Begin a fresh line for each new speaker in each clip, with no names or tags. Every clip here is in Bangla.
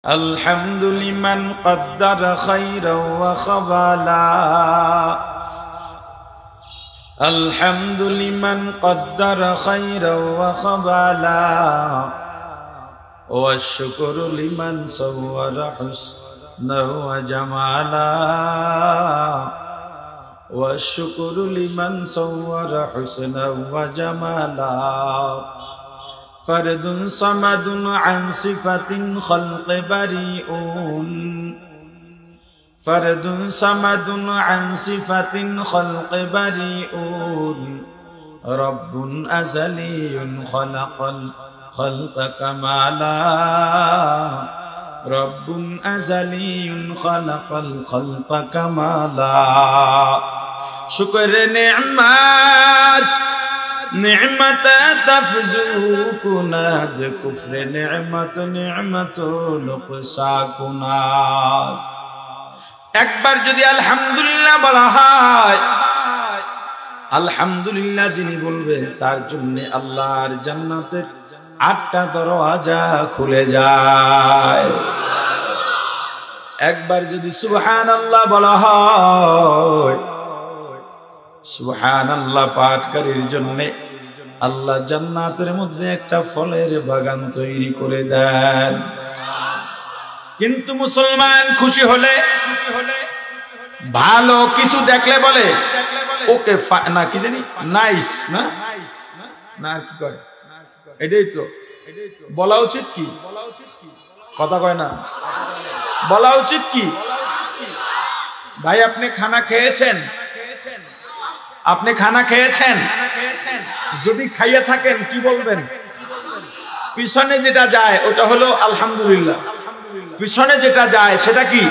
الحمد لمن قدر خيرا وخبالا الحمد لمن قدر خيرا وخبالا والشكر لمن صور حسنا وجمالا والشكر لمن صور حسنا وجمالا فرد صمد عن صفة خلق بريئون فرد صمد عن صفة خلق بريئون رب أزلي خلق الخلق كمالا رب أزلي خلق الخلق كمالا شكر نعمات نعمت تفزو كناد كفر نعمت لقصا كناد একবার যদি আলহামদুলিল্লাহ বলা হয়, আলহামদুলিল্লাহ যিনি বলবে তার জন্য আল্লাহর জান্নাতের 8টা দরওয়াজা খুলে যায়। একবার যদি সুবহানাল্লাহ বলা হয়, সুবহানাল্লাহ পাঠকারীর জন্য আল্লাহ জান্নাতের মধ্যে একটা ফলের বাগান তৈরি করে দেন। কিন্তু মুসলমান খুশি হলে ভালো কিছু দেখলে বলে ওকে না কি জানি নাইস না না কি কয়, এটাই তো বলা উচিত। কি কথা কয় না, বলা উচিত কি? ভাই আপনি খানা খেয়েছেন? আপনি খানা খেয়েছেন? যদি খাইয়ে থাকেন কি বলবেন? পিছনে যেটা যায় ওটা হলো আলহামদুলিল্লাহ। পিছনে যেটা যায় সেটা কি?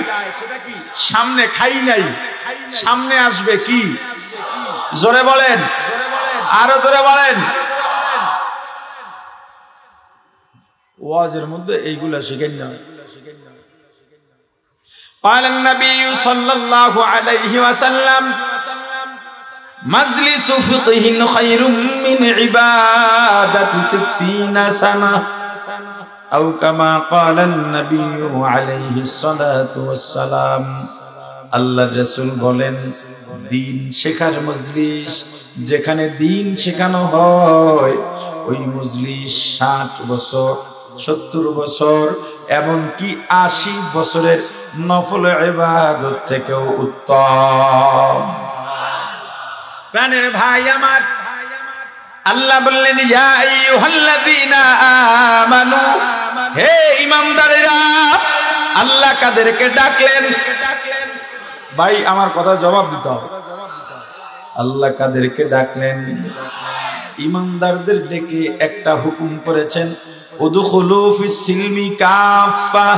সামনে খাই নাই, সামনে আসবে কি? জোরে বলেন, আরো জোরে বলেন। ওয়াজের মধ্যে এইগুলা শিখেন না। قال النبي صلى الله عليه وسلم مجلس فقه خير من عبادة 60 سنة أو كما قال النبي عليه الصلاة والسلام। আল্লাহ রাসূল বলেন, দ্বীন শেখার মজলিস, যেখানে দ্বীন শেখানো হয় ওই মজলিস 60 বছর, 70 বছর, এমনকি 80 বছরের নফল ইবাদত থেকেও উত্তম। প্রাণের ভাই আমার, আল্লাহ বললেন ইয়া আইয়ুহাল্লাযীনা আমানু, হে ঈমানদারেরা। আল্লাহ কাদেরকে ডাকলেন? ভাই আমার কথা জবাব দিতে হবে। আল্লাহ কাদেরকে ডাকলেন? ঈমানদারদের ডেকে একটা হুকুম করেছেন, উদখুলু ফিস সিলমি কাফা,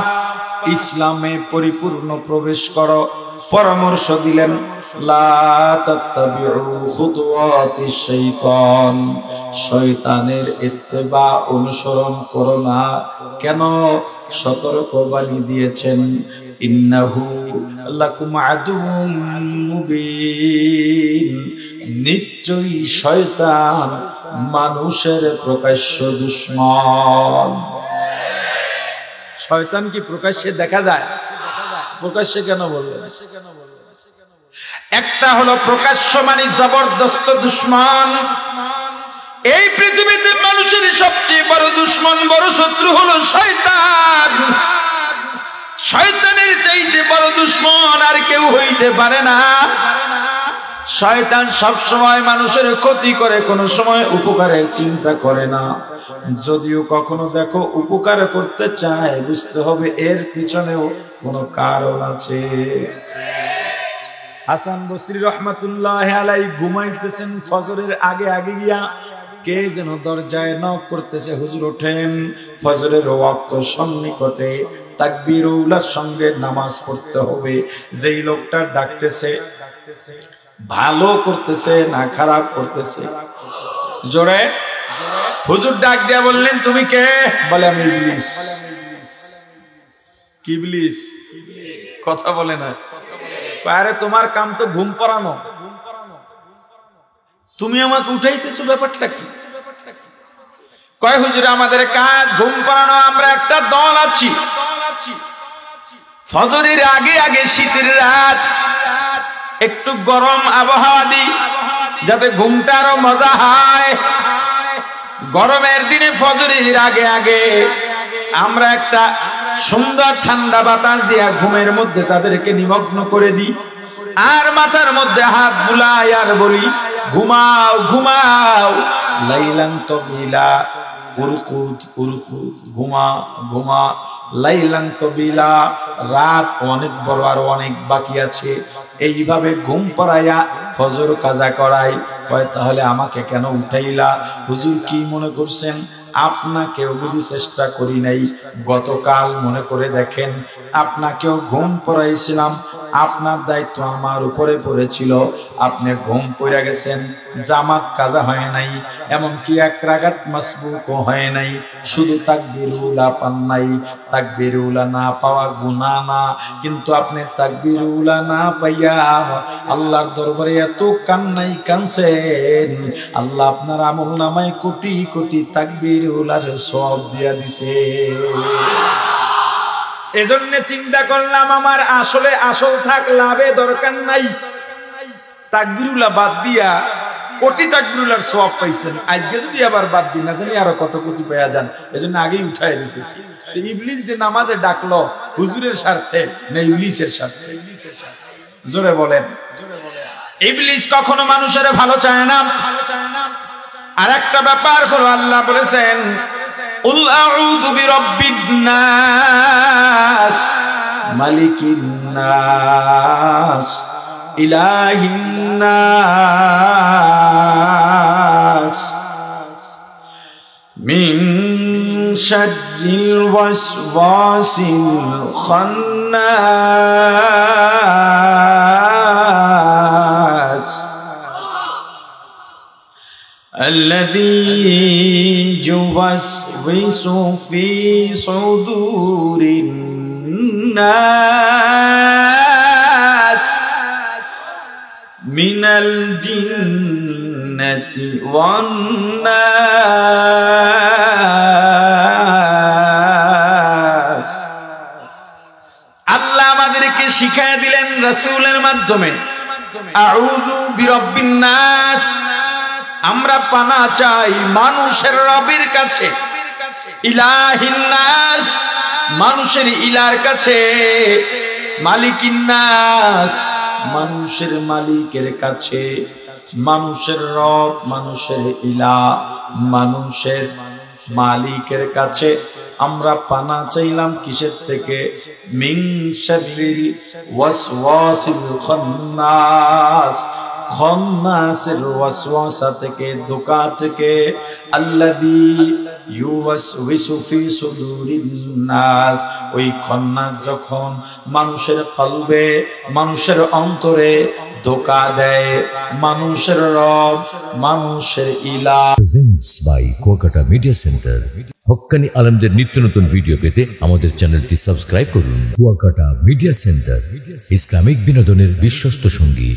ইসলামে পরিপূর্ণ প্রবেশ করো। পরামর্শ দিলেন লা তাত্তাবিউ খুতুওয়াতিশ শাইতান, শয়তানের ইত্তেবা অনুসরণ করো না। কেন? সতর্কবাণী দিয়েছেন, ইন্নাহু লাকুম আদুউম মুবিন, নিশ্চয়ই শয়তান মানুষের প্রকাশ্য দুশমন। শয়তান কি প্রকাশ্যে দেখা যায়? প্রকাশ্যে কেন বললেন? একটা হলো প্রকাশ্য মানে জবরদস্ত দুশমন। এই পৃথিবীতে মানুষের সবচেয়ে বড় দুশমন, বড় শত্রু হলো শয়তান। শয়তানের চাইতে বড় দুশমন আর কেউ হইতে পারে না। শয়তান সব সময় মানুষের ক্ষতি করে, কোনো সময় উপকারের চিন্তা করে না। যদিও কখনো দেখো উপকার করতে চায়, বুঝতে হবে এর পিছনেও কোনো কারণ আছে। হাসান বসরি রহমাতুল্লাহ আলাইহি ঘুমাইতেছেন, ফজরের আগে আগে গিয়া কে যেন দরজায় নক করতেছে, হুজুর ওঠেন, ফজরের ওয়াক্ত সন্নিকটে, তাকবীরুল্লাহর সঙ্গে নামাজ পড়তে হবে। যেই লোকটা ডাকতেছে ভালো করতেছে না খারাপ করতেছে? জোরে হুজুর ডাক দিয়া বললেন, তুমি কে? বলে আমি ইবলিস। কি ইবলিস? কথা বলে না। আরে তোমার কাম তো ঘুম পাড়ানো, তুমি আমাকে উঠাইতেছো, ব্যাপারটা কি? কয় হুজুর আমাদের কাজ ঘুম পাড়ানো, আমরা একটা দল আছি, ফজরের আগে আগে শীতের রাত, একটু গরম আবহাওয়া দিই যাতে ঘুমটা আরো মজা হয়। গরমের দিনে ফজরের আগে আগে আমরা একটা সুন্দর ঠান্ডা বাতাস দিয়া ঘুমের মধ্যে তাদেরকে নিমগ্ন করে দিই, আর মাথার মধ্যে হাত বুলাই আর বলি, ঘুমাও ঘুমাও, লাইলান তবিলা, উরকুত উরকুত, ঘুমা ঘুমা, লাইলান তবিলা, রাত অনেক বড় আর অনেক বাকি আছে। এইভাবে ঘুম পড়াইয়া ফজর কাজা করাই। কয় তাহলে আমাকে কেন উঠাইলা হুজুর? কি মনে করছেন আপনাকেও বুঝি চেষ্টা করি নাই? গতকাল মনে করে দেখেন, আপনাকেও ঘুম পড়াইছিলাম, আপনার দায়িত্ব আমার উপরে পড়েছিল, আপনি ঘুম পড়ে গেছেন, জামাত কাজা হয় নাই, এমনকি এক রাকাত মাসবুকও হয় নাই, শুধু তাকবীরুলা পান নাই। তাকবীরুলা না পাওয়া গুনাহ না, কিন্তু আপনি তাকবীরুলা না পাইয়া আল্লাহর দরবারে এত কান্নাই কানছেন, আল্লাহ আপনার আমলনামায় কোটি কোটি তাকবীরুলার সওয়াব দিয়া দিছে। এজন্য চিন্তা করলাম আমার আসলে আসল থাক, লাভে দরকার নাই, তাকবীরুল্লাহ বাদ দিয়া কোটি তাকবীরুল্লাহর সওয়াব পাইছেন। আজকে যদি আবার বাদ দিন না জানি আরো কত কোটি পেয়ে যান, এজন্য আগেই উঠাই দিতেছি। ইবলিস যে নামাজে ডাকলো হুজুরের স্বার্থে না ইবলিসের স্বার্থে? জোরে বলেন। ইবলিস কখনো মানুষের ভালো চায় না। আর একটা ব্যাপার হলো, আল্লাহ বলেছেন, কুল আউযু বিরাব্বিন নাস, মালিকিন নাস, ইলাহিন নাস, মিন শাররিল ওয়াসওয়াসিল খান্নাস, الذي يوسوس في صدور الناس من الجنة والناس। আল্লাহ আমাদেরকে শিখায় দিলেন রাসূলের মাধ্যমে, আউযু বিরাব্বিন নাস, আমরা পানা চাই মানুষের রবের কাছে, ইলাহিন নাস, মানুষের ইলার কাছে, মালিকিন নাস, মানুষের মালিকের কাছে, মানুষের রব, মানুষের ইলা, মানুষের মালিকের কাছে আমরা পানা চাইলাম। কিসের থেকে? মিন শাররিল ওয়াসওয়াসিল খান্নাস, খান্নাসের ওয়াসওয়াসা থেকে, ধোঁকা থেকে। আল্লাযী ইউওয়াসওয়িসু ফি সুদুরিন নাস, ওই খান্নাস যখন মানুষের কলবে, মানুষের অন্তরে ধোঁকা দেয়, মানুষের রব, মানুষের ইলা।
Presents by Kuakata media centre. হক্কানি আলেমদের নিত্য নতুন ভিডিও পেতে আমাদের চ্যানেলটি সাবস্ক্রাইব করুন। কুয়াকাটা মিডিয়া সেন্টার, ইসলামিক বিনোদনের বিশ্বস্ত সঙ্গী।